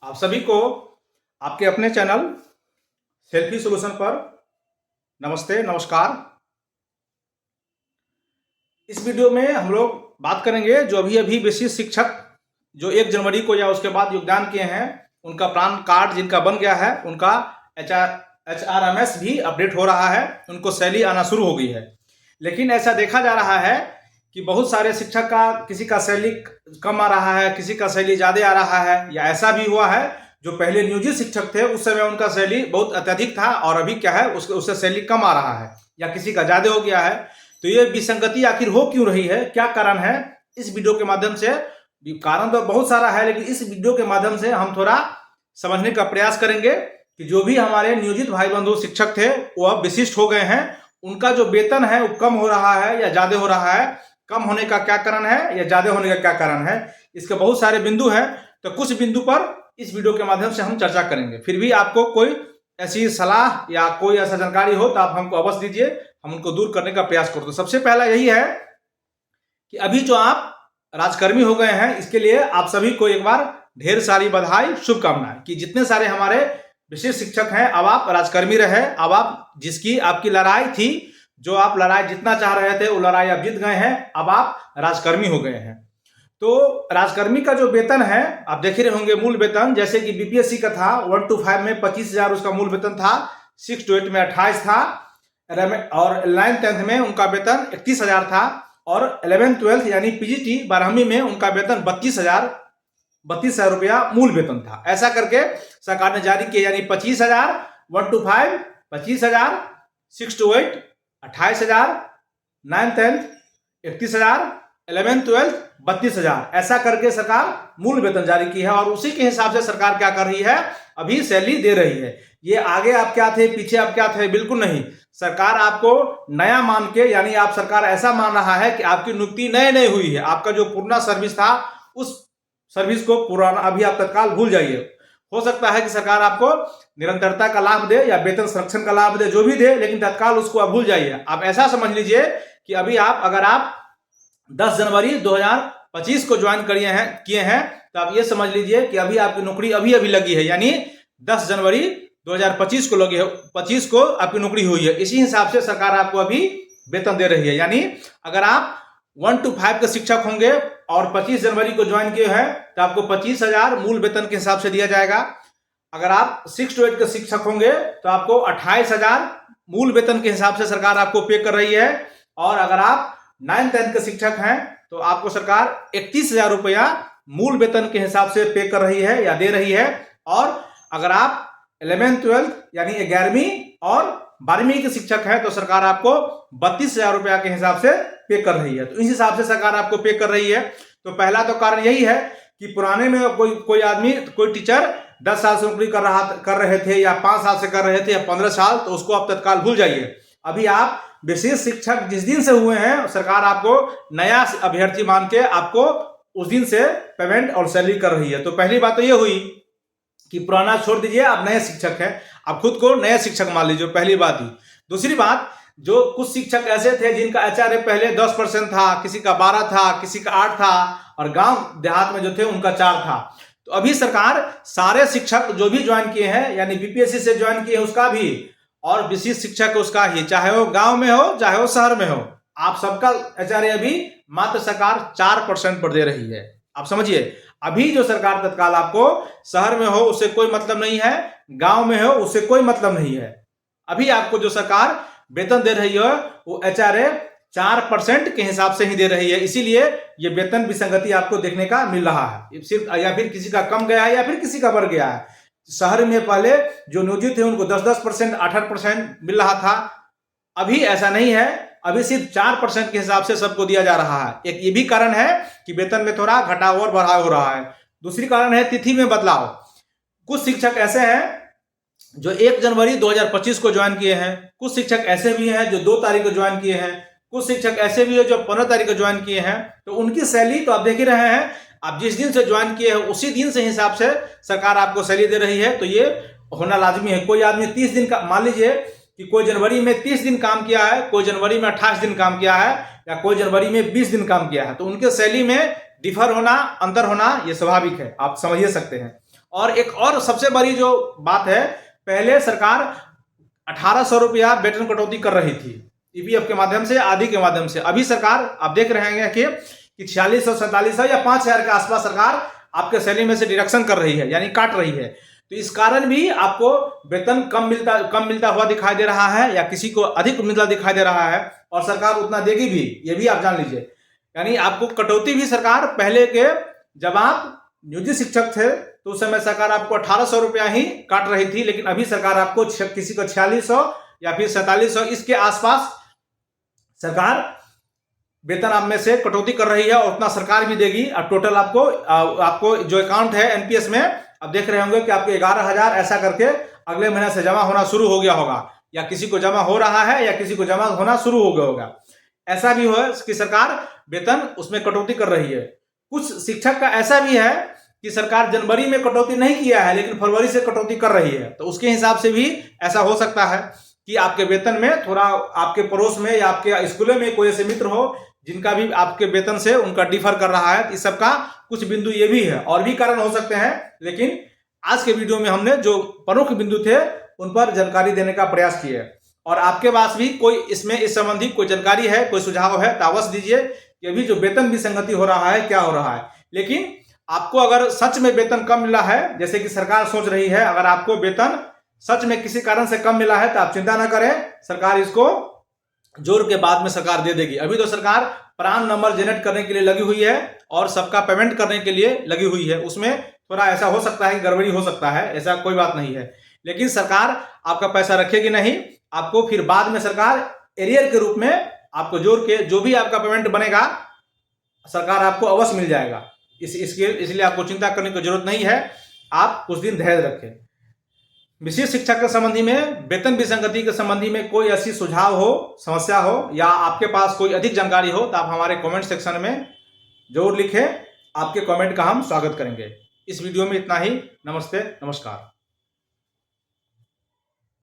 आप सभी को आपके अपने चैनल सेल्फी सॉल्यूशन पर नमस्ते नमस्कार। इस वीडियो में हम लोग बात करेंगे जो अभी अभी विशिष्ट शिक्षक जो 1 जनवरी को या उसके बाद योगदान किए हैं, उनका पैन कार्ड जिनका बन गया है, उनका HRMS भी अपडेट हो रहा है, उनको सैलरी आना शुरू हो गई है। लेकिन ऐसा देखा जा रहा है कि बहुत सारे शिक्षक का किसी का सैलरी कम आ रहा है, किसी का सैलरी ज़्यादा आ रहा है, या ऐसा भी हुआ है जो पहले नियोजित शिक्षक थे उस समय उनका सैलरी बहुत अत्यधिक था और अभी क्या है उससे सैलरी कम आ रहा है या किसी का ज़्यादा हो गया है। तो ये विसंगति आखिर हो क्यों रही है, क्या कारण है, इस वीडियो के माध्यम से, कारण तो बहुत सारा है लेकिन इस वीडियो के माध्यम से हम थोड़ा समझने का प्रयास करेंगे कि जो भी हमारे नियोजित भाई बंधु शिक्षक थे वो अब विशिष्ट हो गए हैं, उनका जो वेतन है वो कम हो रहा है या ज़्यादा हो रहा है, कम होने का क्या कारण है या ज़्यादा होने का क्या कारण है। इसके बहुत सारे बिंदु हैं, तो कुछ बिंदु पर इस वीडियो के माध्यम से हम चर्चा करेंगे। फिर भी आपको कोई ऐसी सलाह या कोई ऐसा जानकारी हो तो आप हमको अवश्य दीजिए, हम उनको दूर करने का प्रयास करें। तो सबसे पहला यही है कि अभी जो आप राजकर्मी हो गए हैं, इसके लिए आप सभी को एक बार ढेर सारी बधाई, शुभकामनाएं कि जितने सारे हमारे विशेष शिक्षक हैं अब आप राजकर्मी रहे। अब आप जिसकी आपकी लड़ाई थी, जो आप लड़ाई जितना चाह रहे थे वो लड़ाई आप जीत गए हैं, अब आप राजकर्मी हो गए हैं। तो राजकर्मी का जो वेतन है आप देख रहे होंगे, मूल वेतन जैसे कि बीपीएससी का था 1 to 5 में 25,000 उसका मूल वेतन था, 6 to 8 में 28 था, और 9th 10th में उनका वेतन 31,000 था, और 11th 12th यानी पीजीटी 12वीं में उनका वेतन 32,000 रुपया मूल वेतन था। ऐसा करके सरकार ने जारी किया, यानी 25,000, 1 to 5 25,000, 6 to 8 28,000, 9th 10th 31,000, 11th 12th 32,000, ऐसा करके सरकार मूल वेतन जारी की है। और उसी के हिसाब से सरकार क्या कर रही है, अभी सैलरी दे रही है। ये आगे आप क्या थे, पीछे आप क्या थे, बिल्कुल नहीं। सरकार आपको नया मान के, यानी आप सरकार ऐसा मान रहा है कि आपकी नियुक्ति नए हुई है, आपका जो पुराना सर्विस था उस सर्विस को पुराना अभी आप तत्काल भूल जाइए। हो सकता है कि सरकार आपको निरंतरता का लाभ दे या वेतन संरक्षण का लाभ दे, जो भी दे, लेकिन तत्काल उसको आप भूल जाइए। आप ऐसा समझ लीजिए कि अभी अगर आप 10 जनवरी 2025 को ज्वाइन किए हैं तो आप ये समझ लीजिए कि अभी आपकी नौकरी अभी लगी है, यानी 10 जनवरी 2025 को लगी है, 25 को आपकी नौकरी हुई है। इसी हिसाब से सरकार आपको अभी वेतन दे रही है। यानी अगर आप 1 to 5 के शिक्षक होंगे और 25 जनवरी को ज्वाइन किए हैं तो आपको 25,000 मूल वेतन के हिसाब से दिया जाएगा। अगर आप 6 to 8 के शिक्षक होंगे तो आपको 28,000 मूल वेतन के हिसाब से सरकार आपको पे कर रही है। और अगर आप 9th 10th के शिक्षक हैं तो आपको सरकार 31,000 रुपया मूल वेतन के हिसाब से पे कर रही है या दे रही है। और अगर आप 11th 12th यानी 11वीं और 12वीं के शिक्षक हैं तो सरकार आपको 32,000 रुपया के हिसाब से पे कर रही है। तो इस हिसाब से सरकार आपको पे कर रही है। तो पहला तो कारण यही है कि पुराने में कोई आदमी, कोई टीचर 10 साल से नौकरी कर रहे थे या 5 साल से कर रहे थे या 15 साल, तो उसको आप तत्काल भूल जाइए। अभी आप विशेष शिक्षक जिस दिन से हुए हैं, सरकार आपको नया अभ्यर्थी मान के आपको उस दिन से पेमेंट और सैलरी कर रही है। तो पहली बात तो ये हुई कि पुराना छोड़ दीजिए, आप नए शिक्षक हैं, आप खुद को नए शिक्षक मान लीजिए, पहली बात ही। दूसरी बात, जो कुछ शिक्षक ऐसे थे जिनका एचआरए पहले 10% था, किसी का 12 था, किसी का 8 था, और गांव देहात में जो थे उनका 4 था। तो अभी सरकार सारे शिक्षक जो भी ज्वाइन किए हैं, यानी बीपीएससी से ज्वाइन किए हैं उसका भी, और विशिष्ट शिक्षक उसका ही, चाहे वो गांव में हो चाहे वो शहर में हो, आप सबका एचआरए अभी मात्र सरकार 4% पर दे रही है। आप समझिए, अभी जो सरकार तत्काल आपको शहर में हो उससे कोई मतलब नहीं है, गांव में हो उससे कोई मतलब नहीं है। अभी आपको जो सरकार वेतन दे रही है वो एचआरए 4% के हिसाब से ही दे रही है। इसीलिए ये वेतन विसंगति आपको देखने का मिल रहा है, सिर्फ या फिर किसी का कम गया है या फिर किसी का बढ़ गया है। शहर में पहले जो नियोजित थे उनको 10% 8% मिल रहा था, अभी ऐसा नहीं है, अभी सिर्फ 4% के हिसाब से सबको दिया जा रहा है। एक ये भी कारण है कि वेतन में थोड़ा घटाव और बढ़ाव हो रहा है। दूसरी कारण है तिथि में बदलाव। कुछ शिक्षक ऐसे हैं जो 1 जनवरी 2025 को ज्वाइन किए हैं, कुछ शिक्षक ऐसे भी हैं जो 2 तारीख को ज्वाइन किए हैं, कुछ शिक्षक ऐसे भी है जो 15 तारीख को ज्वाइन किए हैं। तो उनकी सैलरी तो आप देख ही रहे हैं, आप जिस दिन से ज्वाइन किए हैं उसी दिन से हिसाब से सरकार आपको सैलरी दे रही है। तो ये होना लाजमी है। कोई आदमी 30 दिन का, मान लीजिए कि कोई जनवरी में 30 दिन काम किया है, कोई जनवरी में 28 दिन काम किया है, या कोई जनवरी में 20 दिन काम किया है, तो उनके सैलरी में डिफर होना, अंतर होना ये स्वाभाविक है, आप समझिए सकते हैं। और एक और सबसे बड़ी जो बात है, पहले सरकार 1800 रुपया वेतन कटौती कर रही थी ईपीएफ के माध्यम से, आदि के माध्यम से। अभी सरकार आप देख रहे हैं कि 4600, 4700 या 5000 के आसपास सरकार आपके सैलरी में से डिडक्शन कर रही है, यानी काट रही है। तो इस कारण भी आपको वेतन कम मिलता हुआ दिखाई दे रहा है, या किसी को अधिक मिलता दिखाई दे रहा है, और सरकार उतना देगी भी, ये भी आप जान लीजिए। यानी आपको कटौती भी सरकार, पहले के जब आप नियोजित शिक्षक थे तो उस समय सरकार आपको 1800 रुपया ही काट रही थी, लेकिन अभी सरकार आपको किसी को 4600 या फिर 4700 इसके आसपास सरकार वेतन आप में से कटौती कर रही है, और उतना सरकार भी देगी। और टोटल आपको जो अकाउंट है एनपीएस में, आप देख रहे होंगे कि आपको 11,000 ऐसा करके अगले महीने से जमा होना शुरू हो गया होगा, या किसी को जमा हो रहा है, या किसी को जमा होना शुरू हो गया होगा। ऐसा भी हो कि सरकार वेतन उसमें कटौती कर रही है। कुछ शिक्षक का ऐसा भी है कि सरकार जनवरी में कटौती नहीं किया है, लेकिन फरवरी से कटौती कर रही है। तो उसके हिसाब से भी ऐसा हो सकता है कि आपके वेतन में थोड़ा, आपके पड़ोस में या आपके स्कूलों में कोई ऐसे मित्र हो जिनका भी आपके वेतन से उनका डिफर कर रहा है। इस सब का कुछ बिंदु ये भी है, और भी कारण हो सकते हैं, लेकिन आज के वीडियो में हमने जो प्रमुख बिंदु थे उन पर जानकारी देने का प्रयास किया। और आपके पास भी कोई इसमें इस संबंधी कोई जानकारी है, कोई सुझाव है, तो अवश्य दीजिए कि अभी जो वेतन विसंगति हो रहा है, क्या हो रहा है। लेकिन आपको अगर सच में वेतन कम मिला है, जैसे कि सरकार सोच रही है, अगर आपको वेतन सच में किसी कारण से कम मिला है तो आप चिंता ना करें, सरकार इसको जोड़ के बाद में सरकार दे देगी। अभी तो सरकार प्रान नंबर जनरेट करने के लिए लगी हुई है और सबका पेमेंट करने के लिए लगी हुई है। उसमें थोड़ा ऐसा हो सकता है कि गड़बड़ी हो सकता है, ऐसा कोई बात नहीं है, लेकिन सरकार आपका पैसा रखेगी नहीं। आपको फिर बाद में सरकार एरियर के रूप में आपको जोड़ के जो भी आपका पेमेंट बनेगा सरकार आपको अवश्य मिल जाएगा। इसलिए आपको चिंता करने की जरूरत नहीं है, आप कुछ दिन धैर्य रखें। विशेष शिक्षा के संबंधी में, वेतन विसंगति के संबंधी में कोई ऐसी सुझाव हो, समस्या हो, या आपके पास कोई अधिक जानकारी हो तो आप हमारे कमेंट सेक्शन में जरूर लिखें। आपके कमेंट का हम स्वागत करेंगे। इस वीडियो में इतना ही। नमस्ते, नमस्कार।